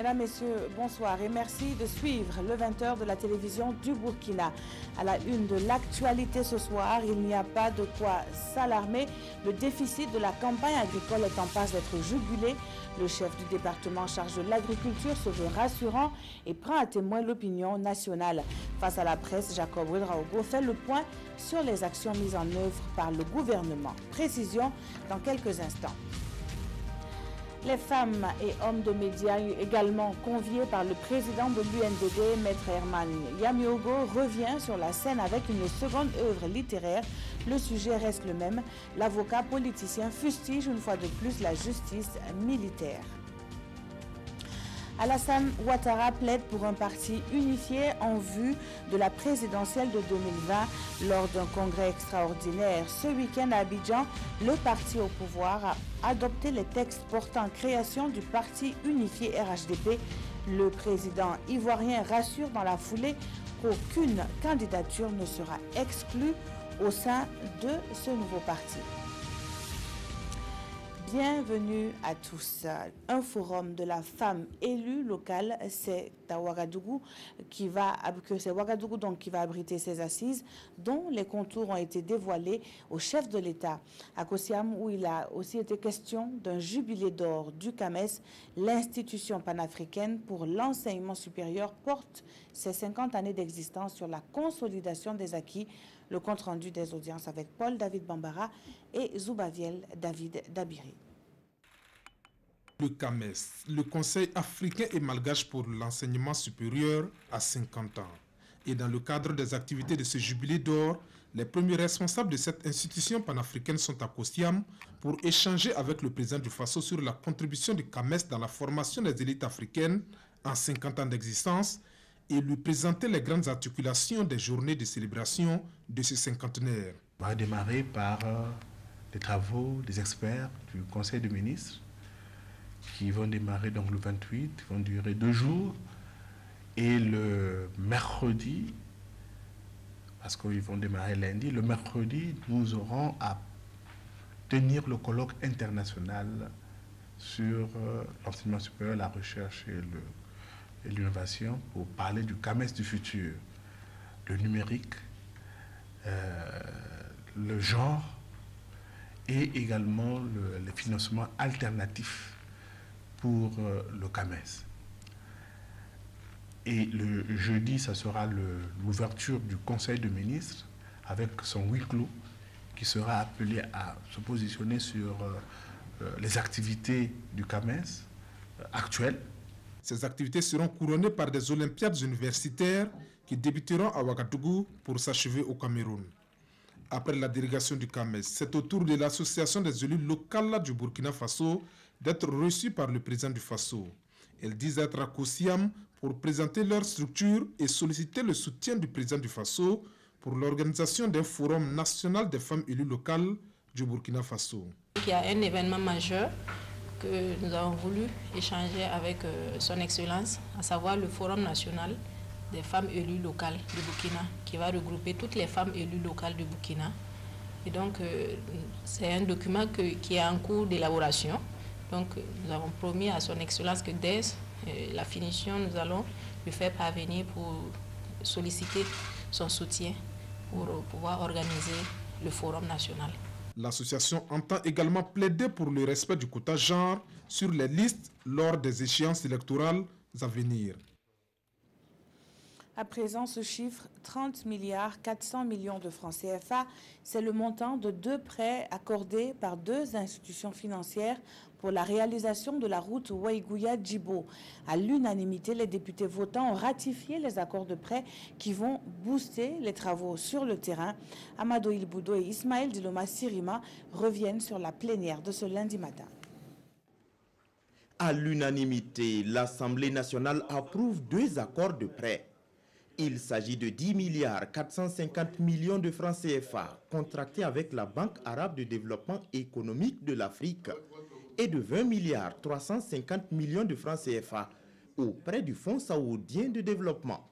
Mesdames, Messieurs, bonsoir et merci de suivre le 20h de la télévision du Burkina. À la une de l'actualité ce soir, il n'y a pas de quoi s'alarmer. Le déficit de la campagne agricole est en passe d'être jugulé. Le chef du département chargé de l'agriculture se veut rassurant et prend à témoin l'opinion nationale. Face à la presse, Jacob Ouedraogo fait le point sur les actions mises en œuvre par le gouvernement. Précision dans quelques instants. Les femmes et hommes de médias également conviés par le président de l'UNDD, Maître Herman Yamiogo, revient sur la scène avec une seconde œuvre littéraire. Le sujet reste le même. L'avocat politicien fustige une fois de plus la justice militaire. Alassane Ouattara plaide pour un parti unifié en vue de la présidentielle de 2020 lors d'un congrès extraordinaire. Ce week-end à Abidjan, le parti au pouvoir a adopté les textes portant création du parti unifié RHDP. Le président ivoirien rassure dans la foulée qu'aucune candidature ne sera exclue au sein de ce nouveau parti. Bienvenue à tous. Un forum de la femme élue locale, c'est à Ouagadougou qui va abriter ces assises, dont les contours ont été dévoilés au chef de l'État. À Kossiam, où il a aussi été question d'un jubilé d'or du CAMES, l'institution panafricaine pour l'enseignement supérieur porte ses 50 années d'existence sur la consolidation des acquis. Le compte-rendu des audiences avec Paul David Bambara et Zoubaviel David Dabiri. Le CAMES, le Conseil africain et malgache pour l'enseignement supérieur, a 50 ans. Et dans le cadre des activités de ce jubilé d'or, les premiers responsables de cette institution panafricaine sont à Kossiam pour échanger avec le président du Faso sur la contribution du CAMES dans la formation des élites africaines en 50 ans d'existence et lui présenter les grandes articulations des journées de célébration de ce cinquantenaire. On va démarrer par les travaux des experts du Conseil des ministres qui vont démarrer donc le 28, vont durer 2 jours. Et le mercredi, parce qu'ils vont démarrer lundi, le mercredi, nous aurons à tenir le colloque international sur l'enseignement supérieur, la recherche et l'innovation pour parler du CAMES du futur, le numérique, le genre et également les financements alternatifs pour le CAMES. Et le jeudi, ça sera l'ouverture du Conseil des ministres avec son huis clos qui sera appelé à se positionner sur les activités du CAMES actuelles. Ces activités seront couronnées par des olympiades universitaires qui débuteront à Ouagadougou pour s'achever au Cameroun. Après la délégation du CAMES, c'est au tour de l'association des élus locales du Burkina Faso d'être reçue par le président du Faso. Elles disent être à Kossiam pour présenter leur structure et solliciter le soutien du président du Faso pour l'organisation d'un forum national des femmes élues locales du Burkina Faso. Il y a un événement majeur que nous avons voulu échanger avec son Excellence, à savoir le Forum national des femmes élues locales du Burkina, qui va regrouper toutes les femmes élues locales du Burkina. Et donc, c'est un document qui est en cours d'élaboration. Donc, nous avons promis à son Excellence que dès la finition, nous allons lui faire parvenir pour solliciter son soutien pour pouvoir organiser le Forum national. L'association entend également plaider pour le respect du quota genre sur les listes lors des échéances électorales à venir. À présent, ce chiffre, 30 milliards 400 millions de francs CFA, c'est le montant de 2 prêts accordés par 2 institutions financières pour la réalisation de la route Waiguya-Djibo. À l'unanimité, les députés votants ont ratifié les accords de prêt qui vont booster les travaux sur le terrain. Amadou Ilboudo et Ismaël Diloma Sirima reviennent sur la plénière de ce lundi matin. À l'unanimité, l'Assemblée nationale approuve 2 accords de prêt. Il s'agit de 10 milliards 450 millions de francs CFA contractés avec la Banque arabe de développement économique de l'Afrique et de 20 milliards 350 millions de francs CFA auprès du Fonds saoudien de développement.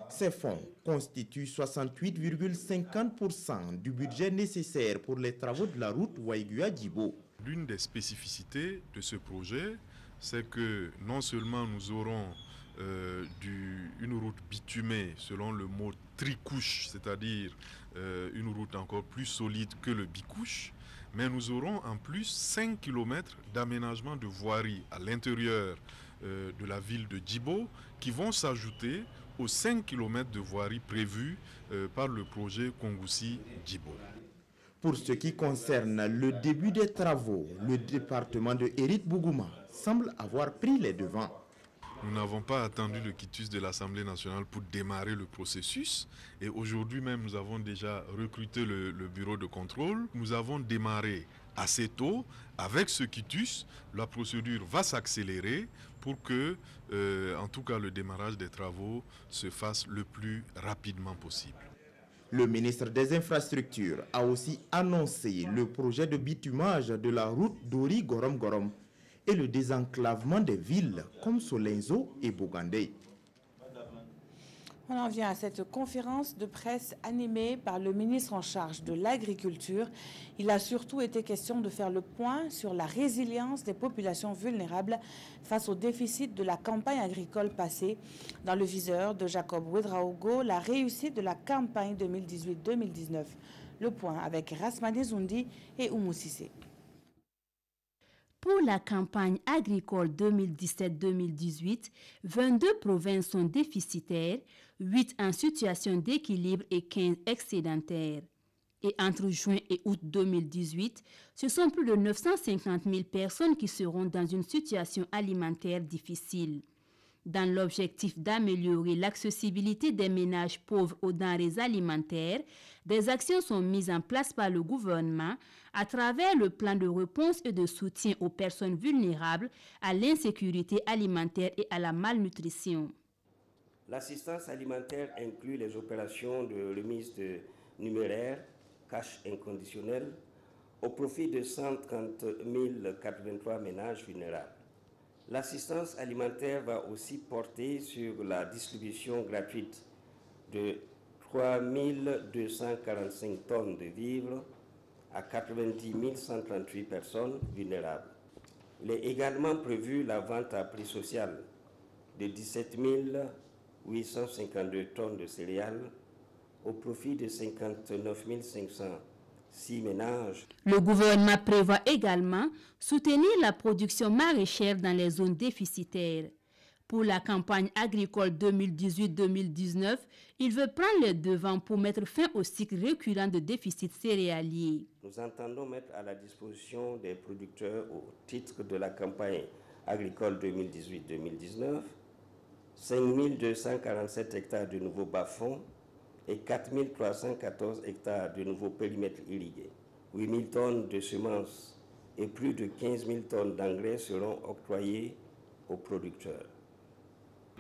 Ces fonds constituent 68,50% du budget nécessaire pour les travaux de la route Waiguya-Djibo. L'une des spécificités de ce projet c'est que non seulement nous aurons une route bitumée selon le mot tricouche, c'est-à-dire une route encore plus solide que le bicouche, mais nous aurons en plus 5 km d'aménagement de voirie à l'intérieur de la ville de Djibo qui vont s'ajouter aux 5 km de voirie prévus par le projet Kongoussi-Djibo. Pour ce qui concerne le début des travaux, le département de Éric Bougouma semble avoir pris les devants. Nous n'avons pas attendu le quitus de l'Assemblée nationale pour démarrer le processus. Et aujourd'hui même, nous avons déjà recruté le bureau de contrôle. Nous avons démarré assez tôt. Avec ce quitus, la procédure va s'accélérer pour que, en tout cas, le démarrage des travaux se fasse le plus rapidement possible. Le ministre des Infrastructures a aussi annoncé le projet de bitumage de la route Dori-Gorom-Gorom et le désenclavement des villes comme Solenzo et Bogandé. On en vient à cette conférence de presse animée par le ministre en charge de l'Agriculture. Il a surtout été question de faire le point sur la résilience des populations vulnérables face au déficit de la campagne agricole passée. Dans le viseur de Jacob Ouedraogo, la réussite de la campagne 2018-2019. Le point avec Rasmane Zoundi et Oumou Sissé. Pour la campagne agricole 2017-2018, 22 provinces sont déficitaires, 8 en situation d'équilibre et 15 excédentaires. Et entre juin et août 2018, ce sont plus de 950 000 personnes qui seront dans une situation alimentaire difficile. Dans l'objectif d'améliorer l'accessibilité des ménages pauvres aux denrées alimentaires, des actions sont mises en place par le gouvernement à travers le plan de réponse et de soutien aux personnes vulnérables à l'insécurité alimentaire et à la malnutrition. L'assistance alimentaire inclut les opérations de remise de numéraire, cash inconditionnel, au profit de 130 083 ménages vulnérables. L'assistance alimentaire va aussi porter sur la distribution gratuite de 3 245 tonnes de vivres à 90 138 personnes vulnérables. Il est également prévu la vente à prix social de 17 852 tonnes de céréales au profit de 59 506 ménages. Le gouvernement prévoit également soutenir la production maraîchère dans les zones déficitaires. Pour la campagne agricole 2018-2019, il veut prendre les devants pour mettre fin au cycle récurrent de déficit céréalier. Nous entendons mettre à la disposition des producteurs au titre de la campagne agricole 2018-2019 5 247 hectares de nouveaux bas-fonds et 4 314 hectares de nouveaux périmètres irrigués. 8 000 tonnes de semences et plus de 15 000 tonnes d'engrais seront octroyées aux producteurs.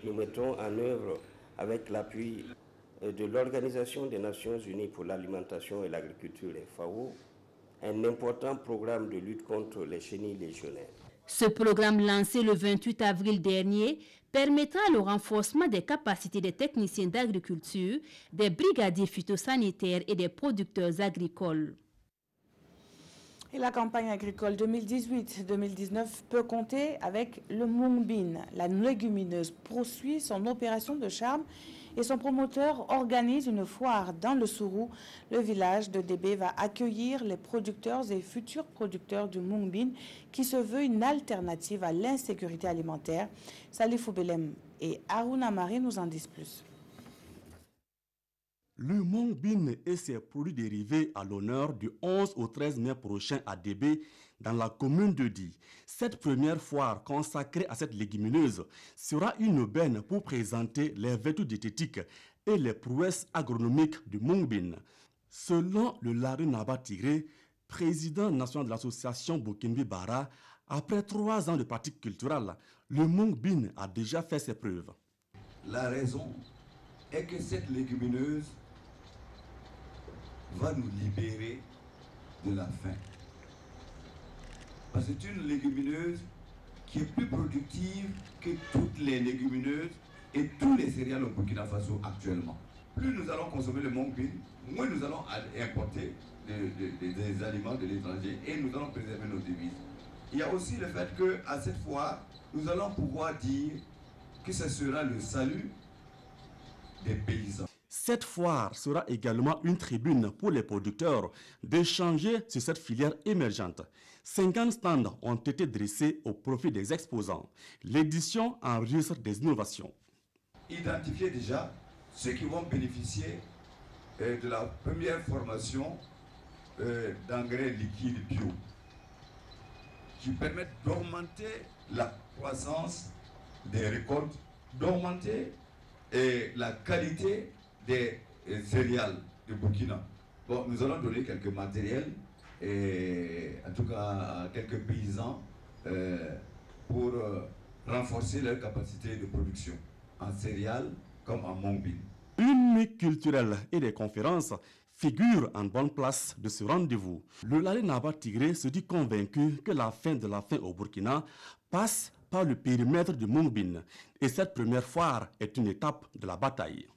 Nous mettons en œuvre, avec l'appui de l'Organisation des Nations Unies pour l'alimentation et l'agriculture, FAO, un important programme de lutte contre les chenilles légionnaires. Ce programme lancé le 28 avril dernier permettra le renforcement des capacités des techniciens d'agriculture, des brigadiers phytosanitaires et des producteurs agricoles. Et la campagne agricole 2018-2019 peut compter avec le Mungbin. La légumineuse poursuit son opération de charme et son promoteur organise une foire dans le Sourou. Le village de Débé va accueillir les producteurs et futurs producteurs du Mungbin qui se veut une alternative à l'insécurité alimentaire. Salifou Belem et Aruna Marie nous en disent plus. Le Mungbin et ses produits dérivés à l'honneur du 11 au 13 mai prochain à Débé, dans la commune de Di. Cette première foire consacrée à cette légumineuse sera une aubaine pour présenter les vertus diététiques et les prouesses agronomiques du Mungbin. Selon le Larry Naba Tiré, président national de l'association Bokimbi Bara, après 3 ans de pratique culturelle, le Mungbin a déjà fait ses preuves. La raison est que cette légumineuse va nous libérer de la faim. Parce que c'est une légumineuse qui est plus productive que toutes les légumineuses et tous les céréales au Burkina Faso actuellement. Plus nous allons consommer le Mungbin, moins nous allons importer des aliments de l'étranger et nous allons préserver nos devises. il y a aussi le fait qu'à cette fois, nous allons pouvoir dire que ce sera le salut des paysans. Cette foire sera également une tribune pour les producteurs d'échanger sur cette filière émergente. 50 stands ont été dressés au profit des exposants. L'édition enregistre des innovations. Identifier déjà ceux qui vont bénéficier de la première formation d'engrais liquides bio, qui permettent d'augmenter la croissance des récoltes, d'augmenter la qualité des céréales de Burkina. Bon, nous allons donner quelques matériels, en tout cas à quelques paysans, pour renforcer leur capacité de production en céréales comme en mongbine. Une nuit culturelle et des conférences figurent en bonne place de ce rendez-vous. Le Lale Naba Tigré se dit convaincu que la fin de la faim au Burkina passe par le périmètre de Mongbine. Et cette première foire est une étape de la bataille.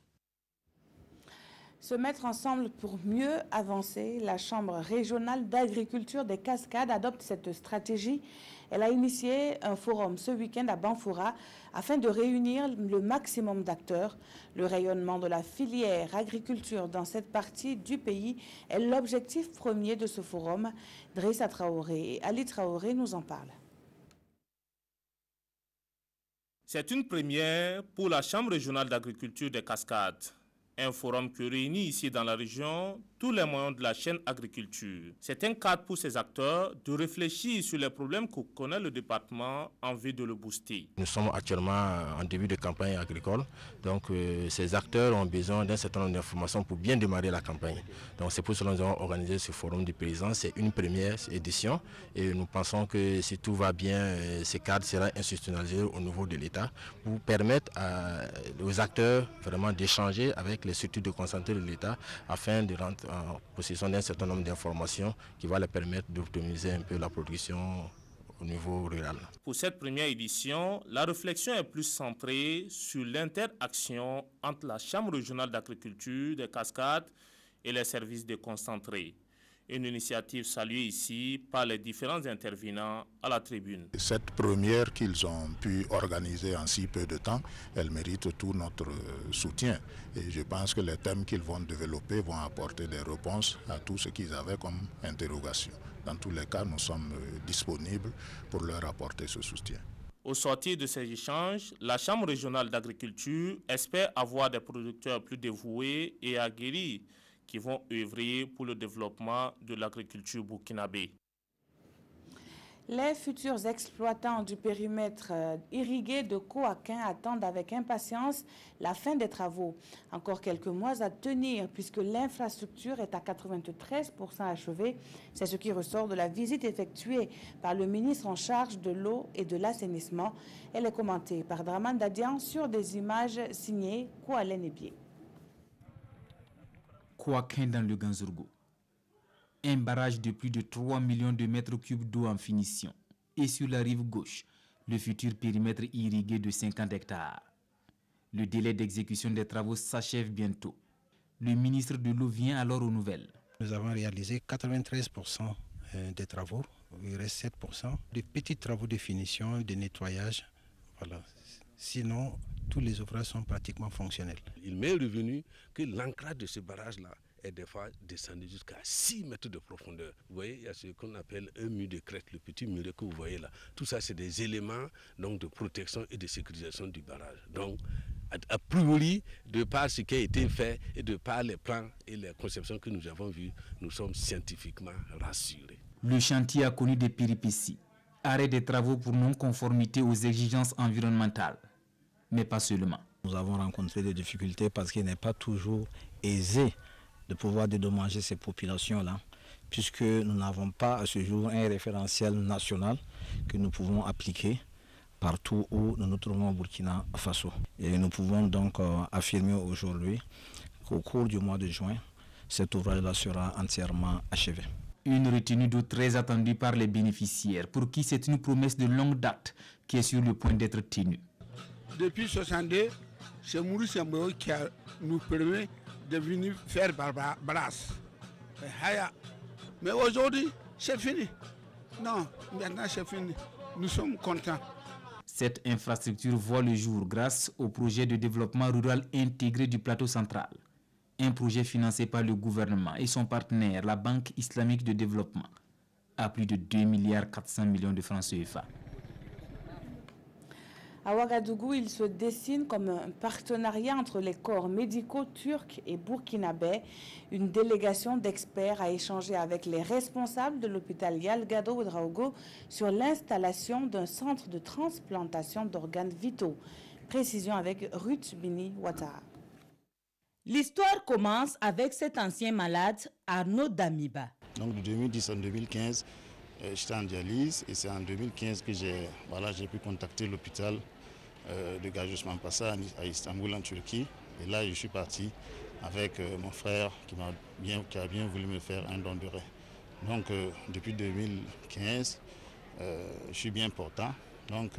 Se mettre ensemble pour mieux avancer, la Chambre régionale d'agriculture des Cascades adopte cette stratégie. Elle a initié un forum ce week-end à Banfoura afin de réunir le maximum d'acteurs. Le rayonnement de la filière agriculture dans cette partie du pays est l'objectif premier de ce forum. Drissa Traoré et Ali Traoré nous en parlent. C'est une première pour la Chambre régionale d'agriculture des Cascades. Un forum qui réunit ici dans la région tous les moyens de la chaîne agriculture. C'est un cadre pour ces acteurs de réfléchir sur les problèmes que connaît le département en vue de le booster. Nous sommes actuellement en début de campagne agricole, donc ces acteurs ont besoin d'un certain nombre d'informations pour bien démarrer la campagne. Donc c'est pour cela que nous avons organisé ce forum des paysans. C'est une première édition et nous pensons que si tout va bien, ce cadre sera institutionnalisé au niveau de l'État pour permettre aux acteurs vraiment d'échanger avec les structures de concentré de l'État afin de rentrer en possession d'un certain nombre d'informations qui va leur permettre d'optimiser un peu la production au niveau rural. Pour cette première édition, la réflexion est plus centrée sur l'interaction entre la Chambre régionale d'agriculture des Cascades et les services déconcentrés. Une initiative saluée ici par les différents intervenants à la tribune. Cette première qu'ils ont pu organiser en si peu de temps, elle mérite tout notre soutien. Et je pense que les thèmes qu'ils vont développer vont apporter des réponses à tout ce qu'ils avaient comme interrogation. Dans tous les cas, nous sommes disponibles pour leur apporter ce soutien. Au sortir de ces échanges, la Chambre régionale d'agriculture espère avoir des producteurs plus dévoués et aguerris qui vont œuvrer pour le développement de l'agriculture burkinabé. Les futurs exploitants du périmètre irrigué de Kouakin attendent avec impatience la fin des travaux. Encore quelques mois à tenir puisque l'infrastructure est à 93% achevée. C'est ce qui ressort de la visite effectuée par le ministre en charge de l'eau et de l'assainissement. Elle est commentée par Draman Dadian sur des images signées Koualen Ebié. Kouakin dans le Ganzourgo. Un barrage de plus de 3 millions de mètres cubes d'eau en finition. Et sur la rive gauche, le futur périmètre irrigué de 50 hectares. Le délai d'exécution des travaux s'achève bientôt. Le ministre de l'eau vient alors aux nouvelles. Nous avons réalisé 93% des travaux. Il reste 7% de petits travaux de finition, de nettoyage. Voilà. Sinon, tous les ouvrages sont pratiquement fonctionnels. Il m'est revenu que l'ancrage de ce barrage-là est des fois descendu jusqu'à 6 mètres de profondeur. Vous voyez, il y a ce qu'on appelle un mur de crête, le petit mur que vous voyez là. Tout ça, c'est des éléments donc, de protection et de sécurisation du barrage. Donc, a priori, de par ce qui a été fait et de par les plans et les conceptions que nous avons vues, nous sommes scientifiquement rassurés. Le chantier a connu des péripéties. Arrêt des travaux pour non-conformité aux exigences environnementales. Mais pas seulement. Nous avons rencontré des difficultés parce qu'il n'est pas toujours aisé de pouvoir dédommager ces populations-là, puisque nous n'avons pas à ce jour un référentiel national que nous pouvons appliquer partout où nous nous trouvons au Burkina Faso. Et nous pouvons donc affirmer aujourd'hui qu'au cours du mois de juin, cet ouvrage-là sera entièrement achevé. Une retenue d'eau très attendue par les bénéficiaires, pour qui c'est une promesse de longue date qui est sur le point d'être tenue. Depuis 1962, c'est Maurice Ambo qui nous permet de venir faire Brasse. Mais aujourd'hui, c'est fini. Non, maintenant c'est fini. Nous sommes contents. Cette infrastructure voit le jour grâce au projet de développement rural intégré du plateau central. Un projet financé par le gouvernement et son partenaire, la Banque islamique de développement, à plus de 2,4 milliards de francs CFA. À Ouagadougou, il se dessine comme un partenariat entre les corps médicaux turcs et burkinabés. Une délégation d'experts a échangé avec les responsables de l'hôpital Yalgado Ouedraogo sur l'installation d'un centre de transplantation d'organes vitaux. Précision avec Ruth Bini Ouattara. L'histoire commence avec cet ancien malade, Arnaud Damiba. Donc de 2010 en 2015, j'étais en dialyse et c'est en 2015 que j'ai pu contacter l'hôpital de Gajos Mampasa à Istanbul en Turquie. Et là, je suis parti avec mon frère qui a bien voulu me faire un don de rein. Donc depuis 2015, je suis bien portant. Donc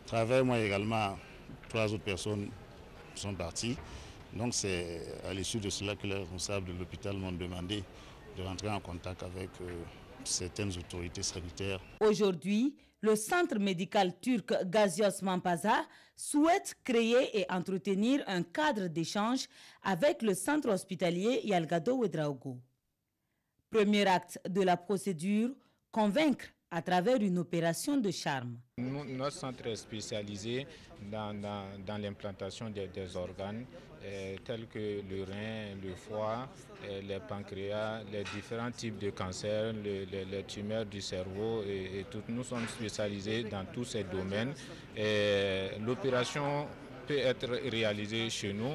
travers moi également, 3 autres personnes sont parties. Donc c'est à l'issue de cela que les responsables de l'hôpital m'ont demandé de rentrer en contact avec certaines autorités sanitaires. Aujourd'hui, le centre médical turc Gazios Mampasa souhaite créer et entretenir un cadre d'échange avec le centre hospitalier Yalgado Ouedraogo. Premier acte de la procédure, convaincre à travers une opération de charme. Notre centre est spécialisé dans l'implantation des organes tels que le rein, le foie, les pancréas, les différents types de cancers, les tumeurs du cerveau et tout. Nous sommes spécialisés dans tous ces domaines. L'opération peut être réalisée chez nous.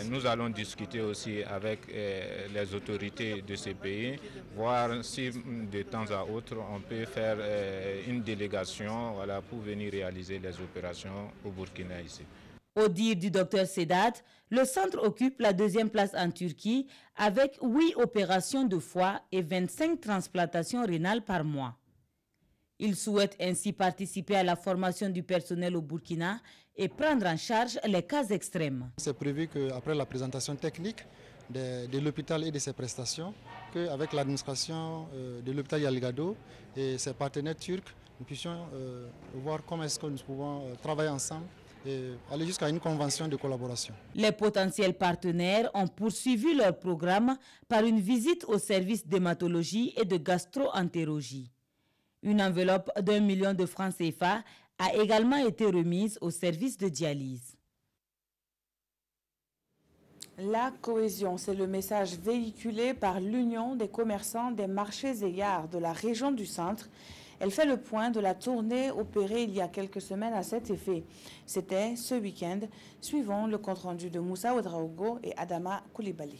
Nous allons discuter aussi avec les autorités de ces pays, voir si de temps à autre on peut faire une délégation pour venir réaliser les opérations au Burkina ici. Au dire du Dr Sedat, le centre occupe la 2e place en Turquie avec 8 opérations de foie et 25 transplantations rénales par mois. Il souhaite ainsi participer à la formation du personnel au Burkina et prendre en charge les cas extrêmes. C'est prévu qu'après la présentation technique de l'hôpital et de ses prestations, qu'avec l'administration de l'hôpital Yalgado et ses partenaires turcs, nous puissions voir comment est-ce que nous pouvons travailler ensemble et aller jusqu'à une convention de collaboration. Les potentiels partenaires ont poursuivi leur programme par une visite au service d'hématologie et de gastro-entérologie. Une enveloppe d'1 million de francs CFA a également été remise au service de dialyse. La cohésion, c'est le message véhiculé par l'Union des commerçants des marchés et yards de la région du centre. Elle fait le point de la tournée opérée il y a quelques semaines à cet effet. C'était ce week-end. Suivons le compte-rendu de Moussa Ouedraogo et Adama Koulibaly.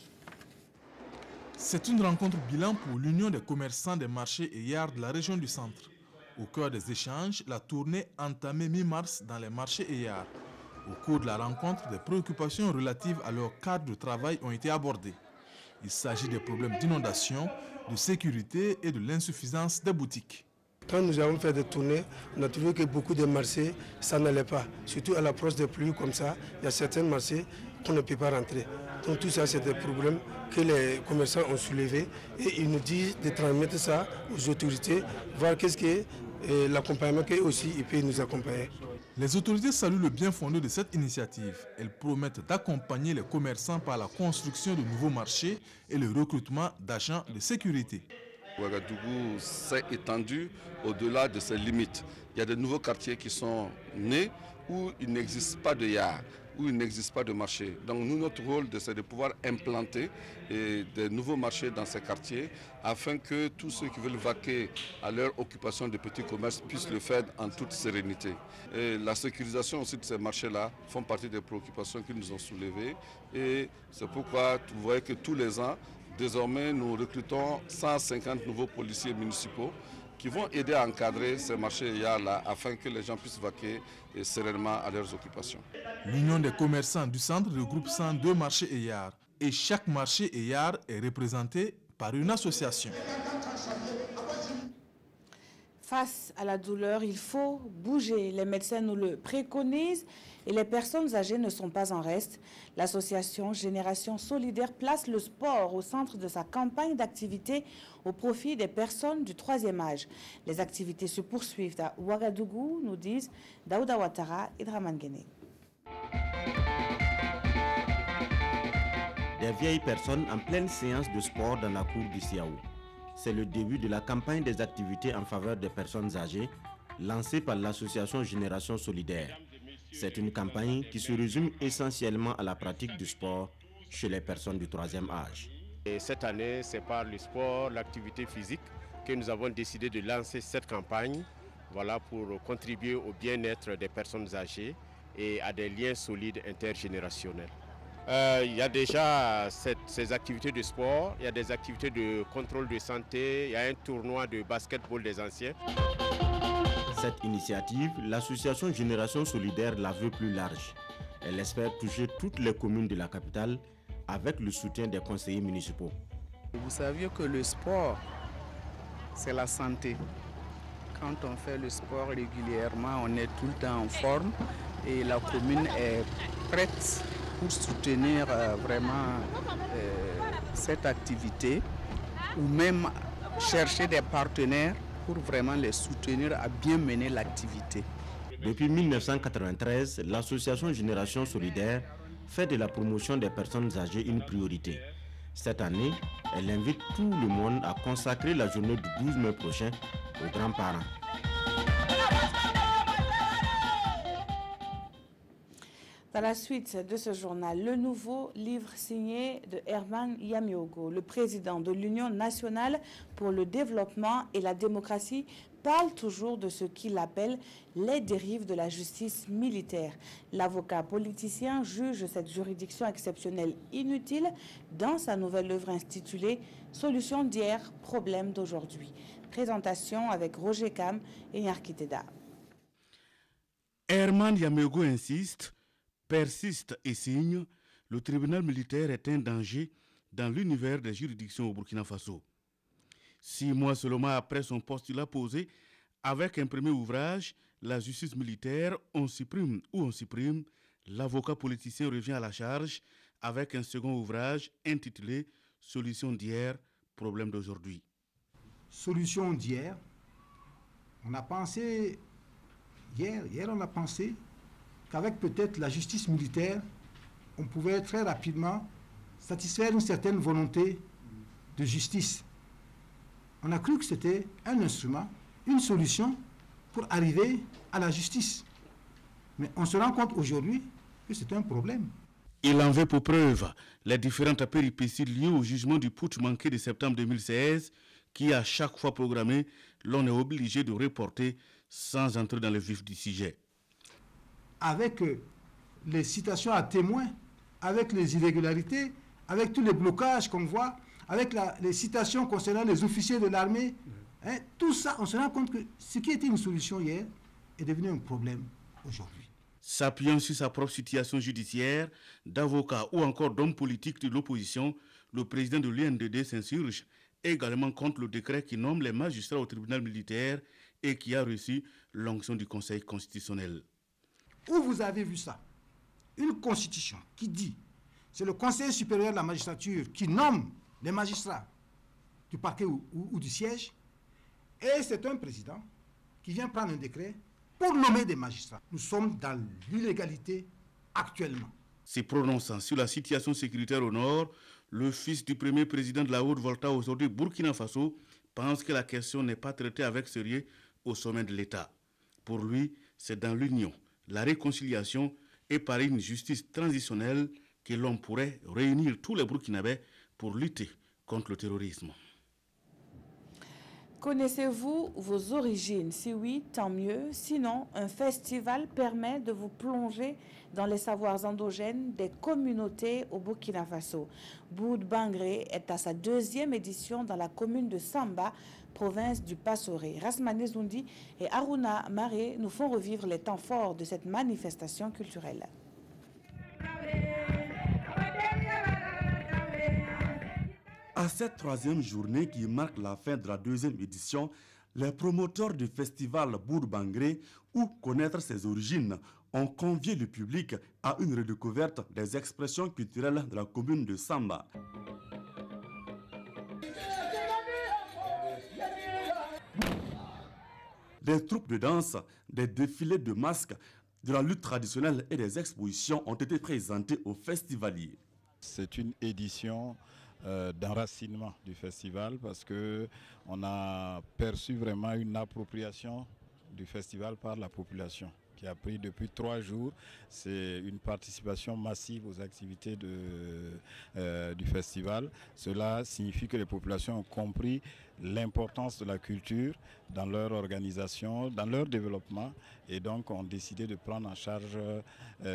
C'est une rencontre bilan pour l'Union des commerçants des marchés et yards de la région du centre. Au cœur des échanges, la tournée entamée mi-mars dans les marchés et yards. Au cours de la rencontre, des préoccupations relatives à leur cadre de travail ont été abordées. Il s'agit des problèmes d'inondation, de sécurité et de l'insuffisance des boutiques. Quand nous avons fait des tournées, on a trouvé que beaucoup de marchés, ça n'allait pas. Surtout à l'approche des pluies comme ça, il y a certains marchés qu'on ne peut pas rentrer. Donc tout ça, c'est des problèmes que les commerçants ont soulevés et ils nous disent de transmettre ça aux autorités, voir qu'est-ce que l'accompagnement qu'eux aussi ils peuvent nous accompagner. Les autorités saluent le bien fondé de cette initiative. Elles promettent d'accompagner les commerçants par la construction de nouveaux marchés et le recrutement d'agents de sécurité. Ouagadougou s'est étendu au-delà de ses limites. Il y a de nouveaux quartiers qui sont nés où il n'existe pas de yard, où il n'existe pas de marché. Donc nous, notre rôle, c'est de pouvoir implanter des nouveaux marchés dans ces quartiers afin que tous ceux qui veulent vaquer à leur occupation de petits commerces puissent le faire en toute sérénité. Et la sécurisation aussi de ces marchés-là font partie des préoccupations qu'ils nous ont soulevées. Et c'est pourquoi vous voyez que tous les ans, désormais, nous recrutons 150 nouveaux policiers municipaux qui vont aider à encadrer ces marchés et yards-là afin que les gens puissent vaquer sereinement à leurs occupations. L'Union des commerçants du centre regroupe 102 marchés et yards et chaque marché et yard est représenté par une association. Face à la douleur, il faut bouger. Les médecins nous le préconisent et les personnes âgées ne sont pas en reste. L'association Génération Solidaire place le sport au centre de sa campagne d'activité au profit des personnes du troisième âge. Les activités se poursuivent à Ouagadougou, nous disent Daouda Ouattara et Draman Guéné. Des vieilles personnes en pleine séance de sport dans la cour du Siaou. C'est le début de la campagne des activités en faveur des personnes âgées, lancée par l'association Génération Solidaire. C'est une campagne qui se résume essentiellement à la pratique du sport chez les personnes du troisième âge. Et cette année, c'est par le sport, l'activité physique, que nous avons décidé de lancer cette campagne, voilà, pour contribuer au bien-être des personnes âgées et à des liens solides intergénérationnels. Il y a déjà ces activités de sport, il y a des activités de contrôle de santé, il y a un tournoi de basketball des anciens. Cette initiative, l'association Génération Solidaire la veut plus large. Elle espère toucher toutes les communes de la capitale avec le soutien des conseillers municipaux. Vous saviez que le sport, c'est la santé. Quand on fait le sport régulièrement, on est tout le temps en forme et la commune est prête pour soutenir vraiment cette activité ou même chercher des partenaires pour vraiment les soutenir à bien mener l'activité. Depuis 1993, l'association Génération Solidaire fait de la promotion des personnes âgées une priorité. Cette année, elle invite tout le monde à consacrer la journée du 12 mai prochain aux grands-parents. Dans la suite de ce journal, le nouveau livre signé de Herman Yamiogo, le président de l'Union nationale pour le développement et la démocratie, parle toujours de ce qu'il appelle les dérives de la justice militaire. L'avocat politicien juge cette juridiction exceptionnelle inutile dans sa nouvelle œuvre intitulée « Solution d'hier, problème d'aujourd'hui ». Présentation avec Roger Kam et Nyarkiteda. Herman Yamiogo insiste, persiste et signe, le tribunal militaire est un danger dans l'univers des juridictions au Burkina Faso. 6 mois seulement après son postulat posé, avec un premier ouvrage, La justice militaire, on supprime ou on supprime, l'avocat politicien revient à la charge avec un second ouvrage intitulé Solution d'hier, problème d'aujourd'hui. Solution d'hier, on a pensé, hier on a pensé qu'avec peut-être la justice militaire, on pouvait très rapidement satisfaire une certaine volonté de justice. On a cru que c'était un instrument, une solution pour arriver à la justice. Mais on se rend compte aujourd'hui que c'est un problème. Il en veut pour preuve les différentes péripéties liées au jugement du putsch manqué de septembre 2016 qui, à chaque fois programmé, l'on est obligé de reporter sans entrer dans le vif du sujet. Avec les citations à témoins, avec les irrégularités, avec tous les blocages qu'on voit, avec les citations concernant les officiers de l'armée, tout ça, on se rend compte que ce qui était une solution hier est devenu un problème aujourd'hui. S'appuyant sur sa propre situation judiciaire, d'avocat ou encore d'homme politique de l'opposition, le président de l'UNDD s'insurge également contre le décret qui nomme les magistrats au tribunal militaire et qui a reçu l'onction du Conseil constitutionnel. Où vous avez vu ça? Une constitution qui dit c'est le Conseil supérieur de la magistrature qui nomme les magistrats du parquet ou du siège, et c'est un président qui vient prendre un décret pour nommer des magistrats. Nous sommes dans l'illégalité actuellement. Se prononçant sur la situation sécuritaire au nord, le fils du premier président de la Haute-Volta, aujourd'hui Burkina Faso, pense que la question n'est pas traitée avec sérieux au sommet de l'État. Pour lui, c'est dans l'union, la réconciliation et par une justice transitionnelle que l'on pourrait réunir tous les Burkinabés pour lutter contre le terrorisme. Connaissez-vous vos origines? Si oui, tant mieux. Sinon, un festival permet de vous plonger dans les savoirs endogènes des communautés au Burkina Faso. Boud Bangré est à sa 2e édition dans la commune de Samba, province du Passoré. Rasmane Zoundi et Aruna Maré nous font revivre les temps forts de cette manifestation culturelle. À cette 3e journée qui marque la fin de la 2e édition Les promoteurs du festival Bourg-Bangré, ou connaître ses origines, ont convié le public à une redécouverte des expressions culturelles de la commune de Samba. Des troupes de danse, des défilés de masques, de la lutte traditionnelle et des expositions ont été présentés aux festivaliers. C'est une édition d'enracinement du festival parce qu'on a perçu vraiment une appropriation du festival par la population qui a pris depuis 3 jours. C'est une participation massive aux activités du festival. Cela signifie que les populations ont compris l'importance de la culture dans leur organisation, dans leur développement, et donc ont décidé de prendre en charge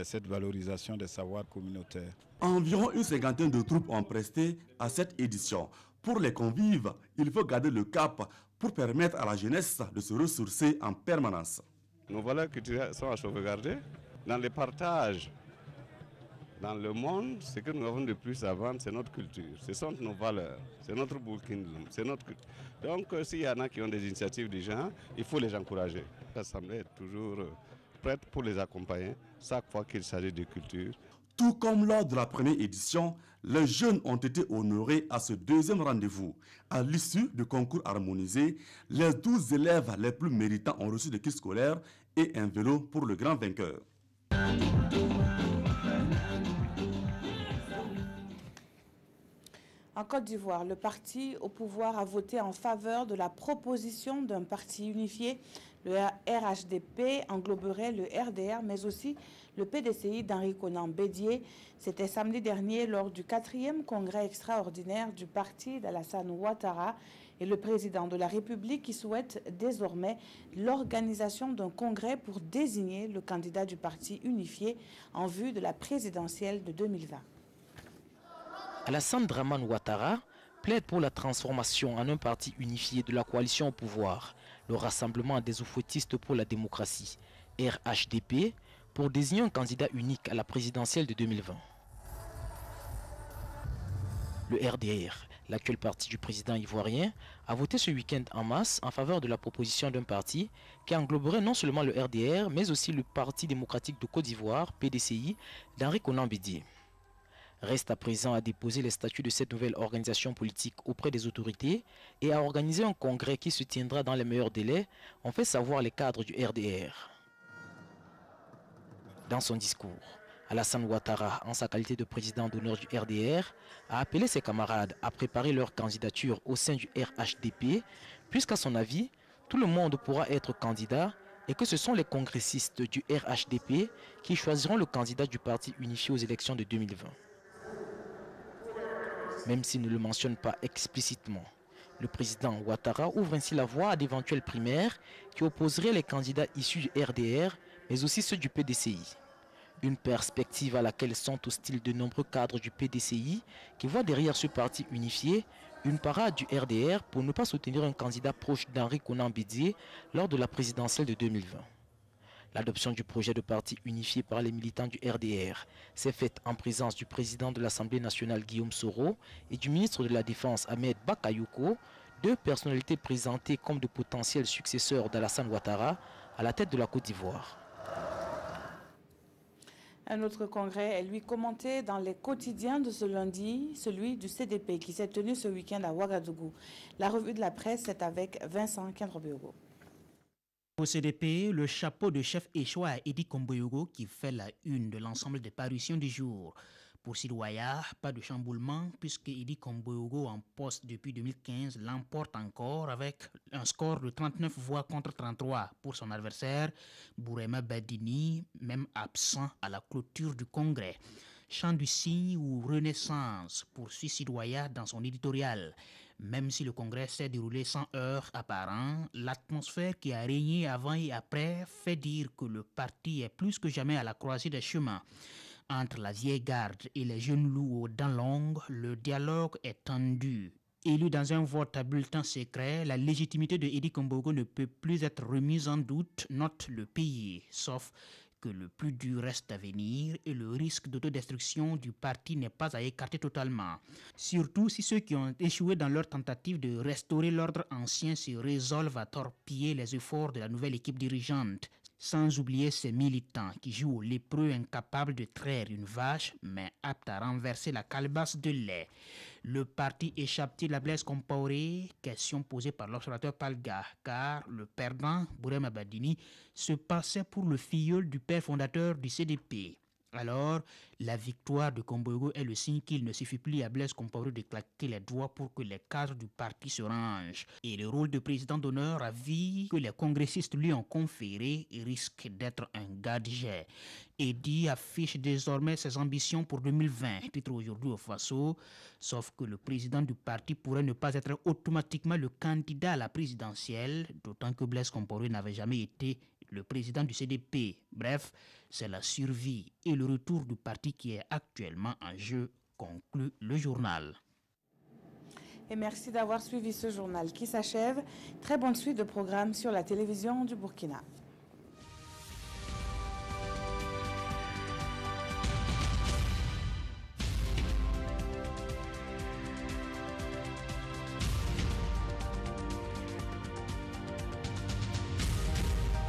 cette valorisation des savoirs communautaires. Environ une cinquantaine de troupes ont presté à cette édition. Pour les convives, il faut garder le cap pour permettre à la jeunesse de se ressourcer en permanence. Nos valeurs culturelles sont à sauvegarder. Dans les partages, dans le monde, ce que nous avons de plus à vendre, c'est notre culture. Ce sont nos valeurs, c'est notre Burkina, c'est notre culture. Donc, s'il y en a qui ont des initiatives du genre, il faut les encourager. L'Assemblée est toujours prête pour les accompagner, chaque fois qu'il s'agit de culture. Tout comme lors de la première édition, les jeunes ont été honorés à ce deuxième rendez-vous. À l'issue du concours harmonisé, les 12 élèves les plus méritants ont reçu des kits scolaires et un vélo pour le grand vainqueur. En Côte d'Ivoire, le parti au pouvoir a voté en faveur de la proposition d'un parti unifié. Le RHDP engloberait le RDR, mais aussi le PDCI d'Henri Konan Bédié. C'était samedi dernier lors du 4e congrès extraordinaire du parti d'Alassane Ouattara et le président de la République qui souhaite désormais l'organisation d'un congrès pour désigner le candidat du parti unifié en vue de la présidentielle de 2020. Alassane Dramane Ouattara plaide pour la transformation en un parti unifié de la coalition au pouvoir, le Rassemblement des oufouettistes pour la démocratie, RHDP, pour désigner un candidat unique à la présidentielle de 2020. Le RDR, l'actuel parti du président ivoirien, a voté ce week-end en masse en faveur de la proposition d'un parti qui engloberait non seulement le RDR, mais aussi le Parti démocratique de Côte d'Ivoire, PDCI, d'Henri Konan Bédié. Reste à présent à déposer les statuts de cette nouvelle organisation politique auprès des autorités et à organiser un congrès qui se tiendra dans les meilleurs délais, ont fait savoir les cadres du RDR. Dans son discours, Alassane Ouattara, en sa qualité de président d'honneur du RDR, a appelé ses camarades à préparer leur candidature au sein du RHDP, puisqu'à son avis, tout le monde pourra être candidat et que ce sont les congressistes du RHDP qui choisiront le candidat du parti unifié aux élections de 2020. Même s'il ne le mentionne pas explicitement, le président Ouattara ouvre ainsi la voie à d'éventuelles primaires qui opposeraient les candidats issus du RDR, mais aussi ceux du PDCI. Une perspective à laquelle sont hostiles de nombreux cadres du PDCI qui voient derrière ce parti unifié une parade du RDR pour ne pas soutenir un candidat proche d'Henri Konan Bédié lors de la présidentielle de 2020. L'adoption du projet de parti unifié par les militants du RDR s'est faite en présence du président de l'Assemblée nationale Guillaume Soro et du ministre de la Défense Ahmed Bakayoko, deux personnalités présentées comme de potentiels successeurs d'Alassane Ouattara à la tête de la Côte d'Ivoire. Un autre congrès est lui commenté dans les quotidiens de ce lundi, celui du CDP qui s'est tenu ce week-end à Ouagadougou. La revue de la presse est avec Vincent Kendrobeogo. Au CDP, le chapeau de chef échoua à Edi Komboyogo qui fait la une de l'ensemble des parutions du jour. Pour Sidouaya, pas de chamboulement puisque Edi Komboyogo en poste depuis 2015 l'emporte encore avec un score de 39 voix contre 33 pour son adversaire, Bourema Badini, même absent à la clôture du congrès. Chant du cygne ou renaissance poursuit Sidouaya dans son éditorial. Même si le congrès s'est déroulé sans heurts apparents, l'atmosphère qui a régné avant et après fait dire que le parti est plus que jamais à la croisée des chemins. Entre la vieille garde et les jeunes loups aux dents longues, le dialogue est tendu. Élu dans un vote à bulletin secret, la légitimité de Edi Komboyogo ne peut plus être remise en doute, note le pays, sauf que le plus dur reste à venir et le risque d'autodestruction du parti n'est pas à écarter totalement. Surtout si ceux qui ont échoué dans leur tentative de restaurer l'ordre ancien se résolvent à torpiller les efforts de la nouvelle équipe dirigeante. Sans oublier ces militants qui jouent au lépreux incapable de traire une vache, mais aptes à renverser la calebasse de lait. Le parti échappe-t-il à Blaise Compaoré? Question posée par l'observateur Palga, car le perdant, Bourema Badini, se passait pour le filleul du père fondateur du CDP. Alors, la victoire de Komboyogo est le signe qu'il ne suffit plus à Blaise Compaoré de claquer les doigts pour que les cadres du parti se rangent. Et le rôle de président d'honneur à vie que les congressistes lui ont conféré risque d'être un gadget. Edi affiche désormais ses ambitions pour 2020, titre aujourd'hui au Faso, sauf que le président du parti pourrait ne pas être automatiquement le candidat à la présidentielle, d'autant que Blaise Compaoré n'avait jamais été le président du CDP. Bref, c'est la survie et le retour du parti qui est actuellement en jeu, conclut le journal. Et merci d'avoir suivi ce journal qui s'achève. Très bonne suite de programmes sur la télévision du Burkina.